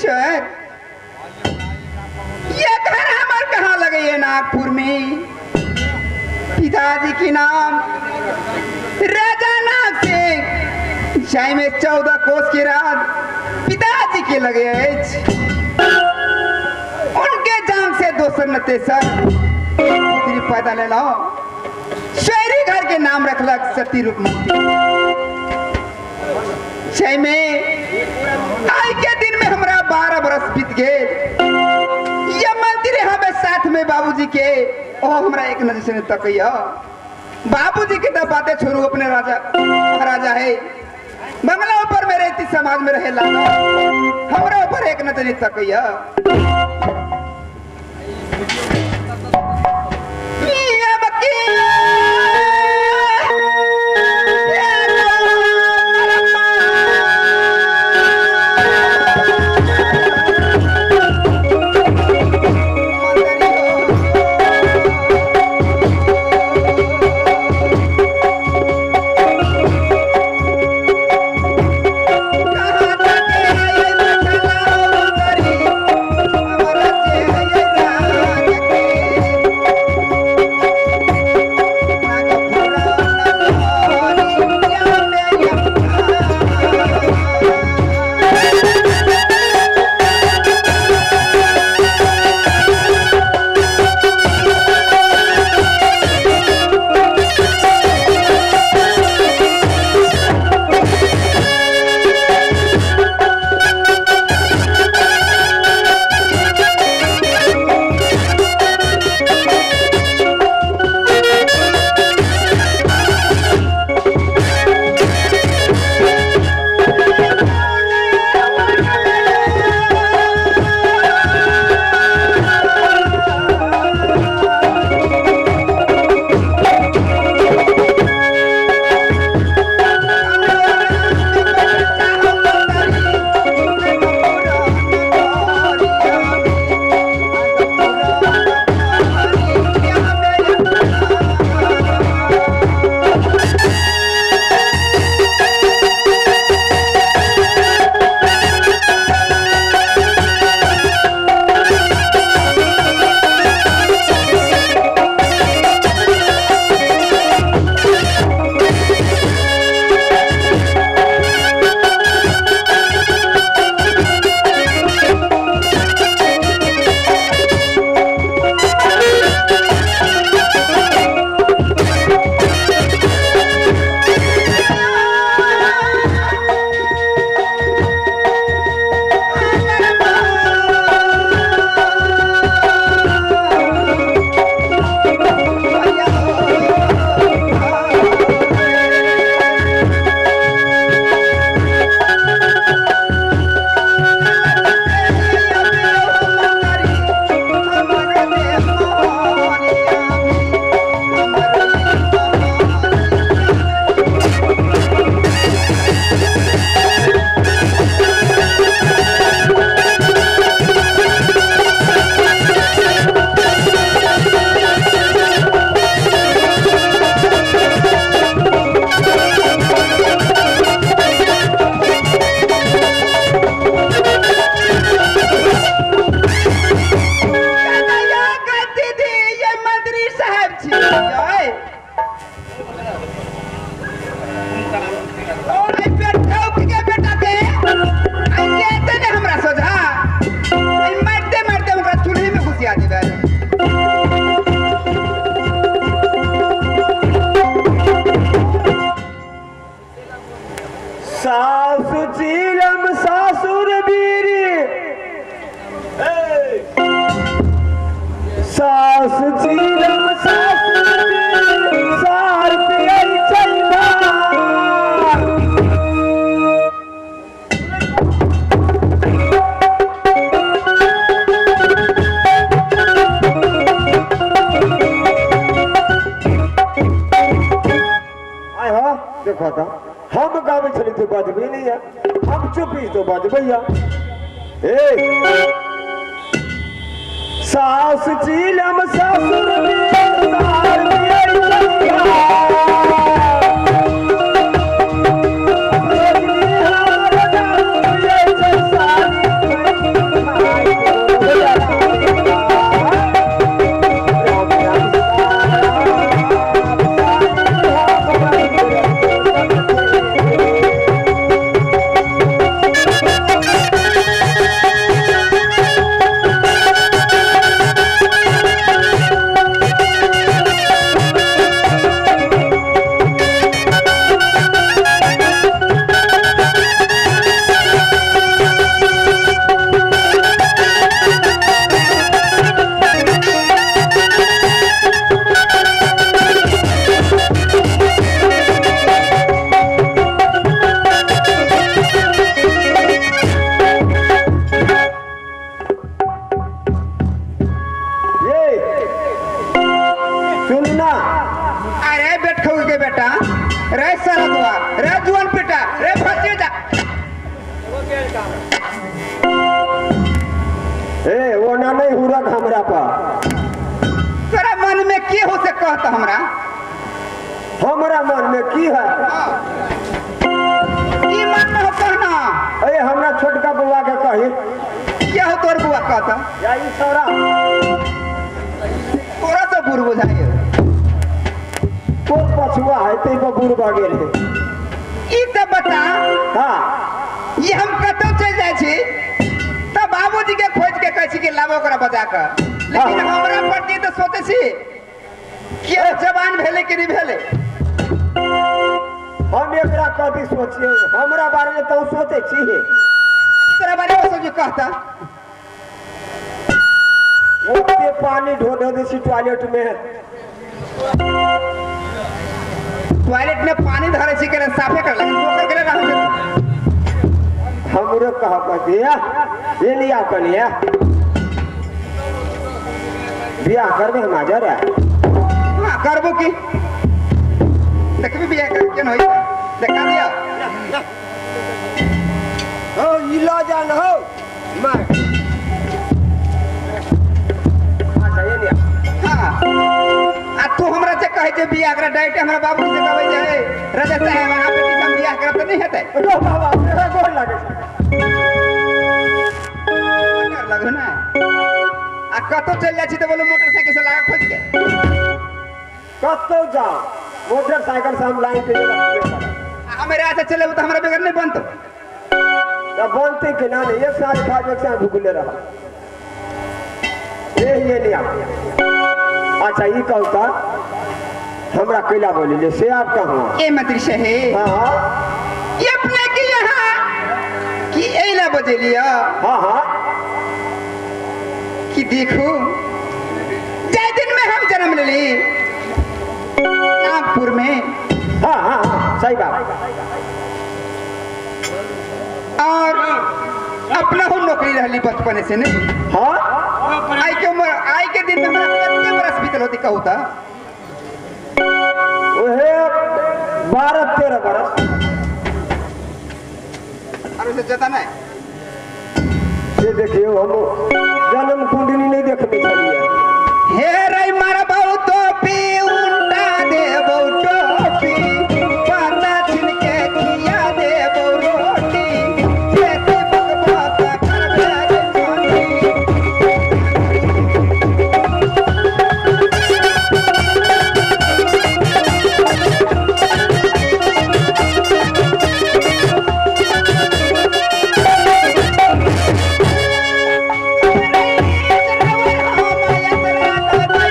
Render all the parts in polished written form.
सर ये घर हमार कहाँ लगे ये नागपुर में। पिताजी के नाम राजा नाग सिंह, चाय में 14 कोस की रात पिताजी के लगे उनके जाम से दोसर न तेसर पैदा ले लो। शहरी घर के नाम रखलक सती रूपमती। छह में आई के दिन में हमारा 12 बरस बीत गए। ये मंत्री हमें साथ में बाबूजी के ओ हमरा एक नजर से तकैया। बाबूजी के तो बातें छोड़ू, अपने राजा है बंगला ऊपर में रहती समाज में रहे लागा, हमरा ऊपर एक नजर तकैया। देखा था हम गावे चली तो बजबे नहीं है, हम चुपी तो बजबैया। सास चीलम ससुर ए वो ना नहीं हुरक हमरा पर। तोरा मन में की हो से कहता हमरा? हमरा मन में की है? की मन में हो कहना? अरे हमरा छोटका बुआ के कही। क्या हो तोर बुआ कहता? या ई सौरा तोरा तो बुढ़ बुझाइए। को पछुआ है ते को बुढ़वा गेल है। ई तो बता, हाँ ये हम कतौ चल जाए छी तब बाबूजी के खोज के कहै छी कि लाबो ओकरा बजा कर, लेकिन हाँ। हमरा प्रति तो सोचे छी कि जवान भेले कि नहीं भेले। हम एकरा कथी सोचिए, हमरा बारे में तो सोचे छी। तेरा बारे में सोच कहता ओते पानी ढो ढो देसी टॉयलेट में। टॉयलेट में पानी धरे छी करे साफे कर लगे ओकर करे रहू छै। हमरो कहा पतिया ये लिया कनिया बियाह करबे हम हाजिर है। हां करबो की देखबी बियाह कर केन होई देखा दिया। हो इला जान हो मैं अच्छा ये लिया। हां आ तू हमरा से कहे जे बियाह कर डायरेक्ट हमरा बाबू से कहबै जे राजा साहब वहां पे हम बियाह करब त नहीं हेतै। रो बाबा मेरा गोल लगे कर लगो ना आ कतो चल जाइ छी त बोलो मोटरसाइकिल से लगा खोज के कतो जाओ मोटरसाइकिल से हम लाइन पे हमें रात से चले तो हमरा बगैर नहीं बनतो। तब बनते कि ना नहीं एक साल खा एक साल भूखले रहा ये लिया। अच्छा ये कहता हमरा कैला बोली ले से आप कहाँ ए मंत्री साहेब हाँ ये अपने के यहाँ कि एला बजे लिया हाँ हाँ कि देखो जय दिन में हम जन्म ले ली नागपुर में हाँ हाँ हाँ सही बात। और अपना हो नौकरी रहली बचपन से नहीं। हाँ आई के उम्र आई के दिन में हमरा कितने बरस बीतल होती कहू था? वह 12-13 बरस और उसे जता नहीं ये देखियो हम जन्म कुंडली नहीं देखने चलिए। हे रे मारा बहु टोपी उल्टा दे बहु टोपी पाता छिनके खिया दे बहु रोटी कैसे बकबक कर दे मोनी। हम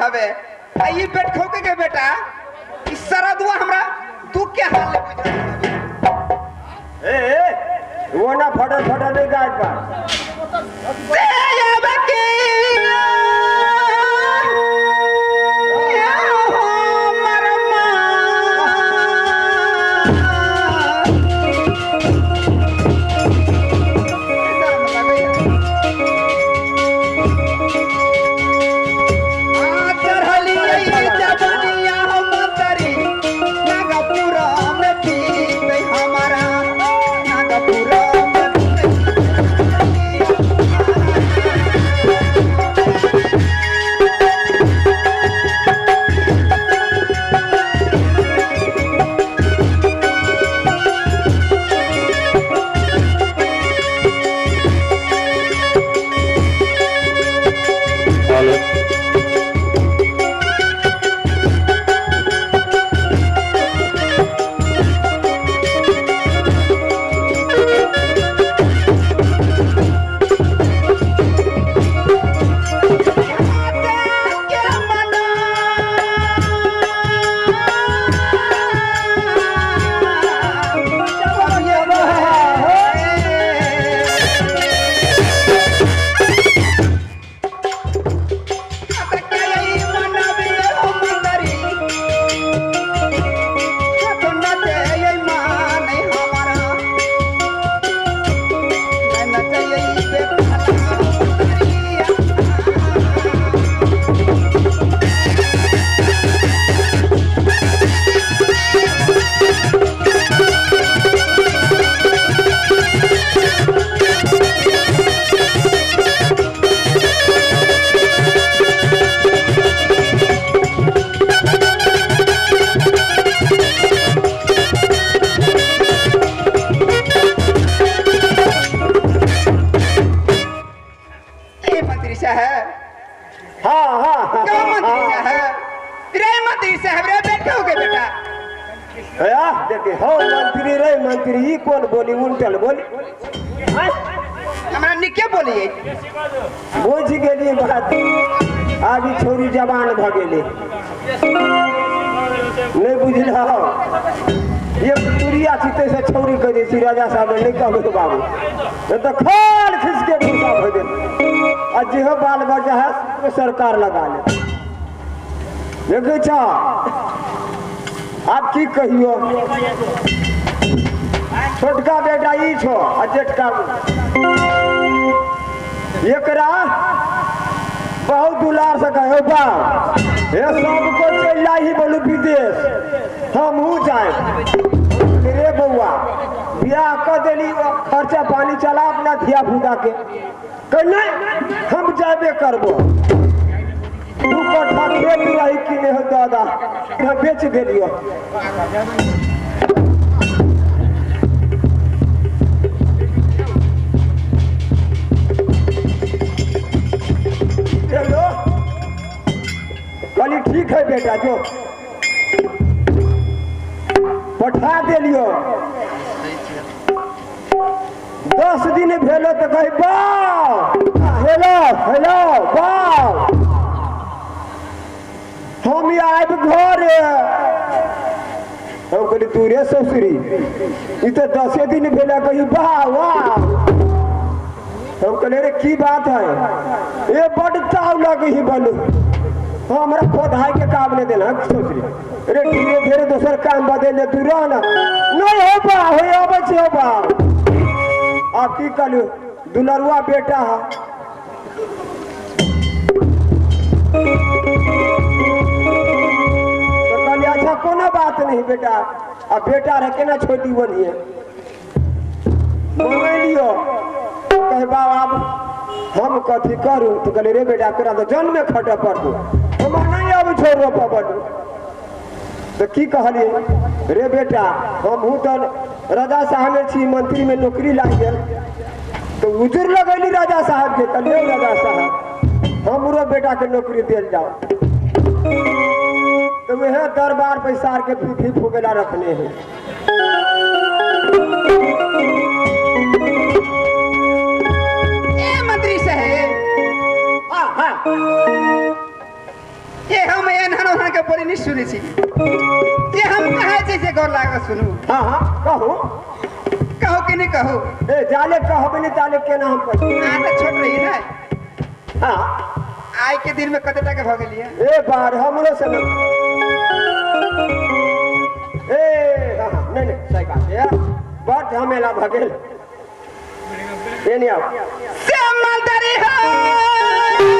हवे आ ई पेट खोके के बेटा ई सरदुआ हमरा तू के हाल ले बुझ ए वो ना फटल फटल नहीं गाज पा से आवे के मंत्री कौन बोली उल्टल बोली हमरा निके बोलिए बुझ गेली बात आगे छोरी जवान भ गेली नहीं बुझल ये तुरिया चिते से छोरी कह दी राजा साहब ने नहीं कहबे बाबू तो खाल खिस के भूसा भ गेल आज जो बाल बच्चा है तो सरकार लगा ले देखे छा आप की कहियो छोटका बेटा ई छो आ जेठका एकरा बहुत दुलार से कहो बा ये सबको चल ही बोलू विदेश हम हूँ जाए रे बउआ बियाह कर देली खर्चा पानी चला अपना धिया फूटा के कहने हम जाबे करबो तू कट्ठा खेत रही कि नहीं हो दादा बेच देलियो कहली ठीक है बेटा जो पठा दिलियो 10 दिन भेलो तो कही बाऊ हेलो हेलो बाऊ हम आब घर हम कहली तू रे ससुरी ई तो 10 दिन भेला कही वाह वाह हम कहले रे की बात है ये बड़ ताव लगे ही बोलू हमरा पौधाई के काम नहीं देना सोच रही अरे धीरे धीरे दूसर काम बदले तू रहना नहीं हो बा हो आबे छे हो बा आप की कहलू दुलरुआ बेटा है तो कहली अच्छा कोनो बात नहीं बेटा अब बेटा रह के ना छोटी बनिए मंगा लियो कहे बाबा हम कथी करूँ तो कहले रे बेटा तोरा तो जन्म में खटे पड़ो हम नहीं अब छोड़ रो पड़ो तो की कहलिए रे बेटा हम हूँ तो राजा साहब में छी मंत्री में नौकरी लाग गए तो उजुर लगैली राजा साहब के कहलिए राजा साहब हमरो बेटा के नौकरी दिल जाओ तो वह दरबार पैसा के फीफी फुगेला रखने हैं मंत्री साहब ये बड़ी नहीं सुनी छी जे हम कहे जैसे गौर लाग सुनू। हाँ हाँ कहो कहो कि नहीं कहो? ए जाले कहबे नहीं ताले केना हम पर तो छोट रही ना। हाँ आय के दिन में कते टका भ गेलिए? ए बार हमरो से न ए हाँ नहीं नहीं सही बात है बट झमेला भ गेल ये नहीं आओ समंदरी हो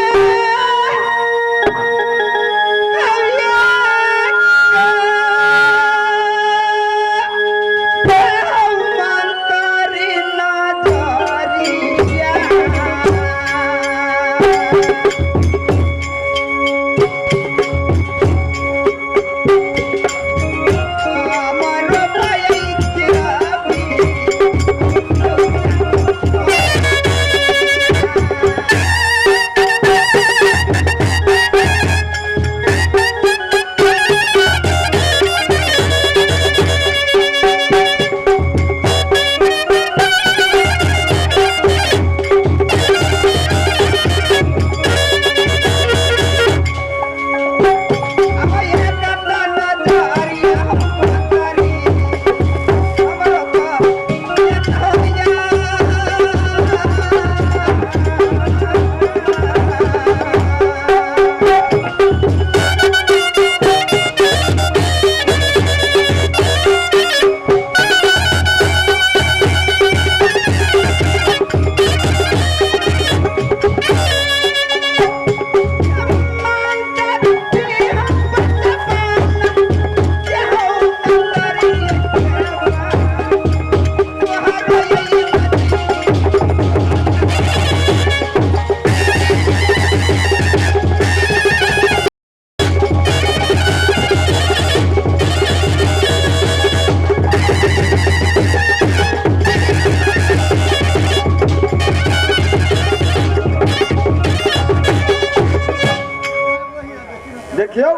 देखियो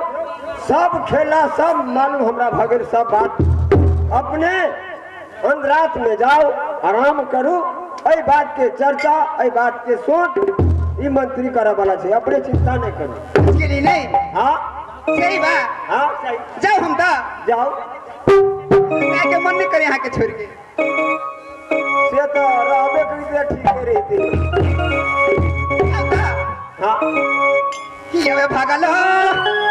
सब खेला सब मालूम हमरा भगल सब बात अपने अंधरात में जाओ आराम करो एहि बात के चर्चा एहि बात के सोच ई मंत्री करे वाला छे अपने चिंता नहीं करो इसके लिए नहीं। हाँ सही बात। हाँ सही जाओ हम तो जाओ के मन नहीं करे यहाँ के छोड़ के से तो रहबे करी ठीक रहते जाओ तो। हाँ कि ये भागल हो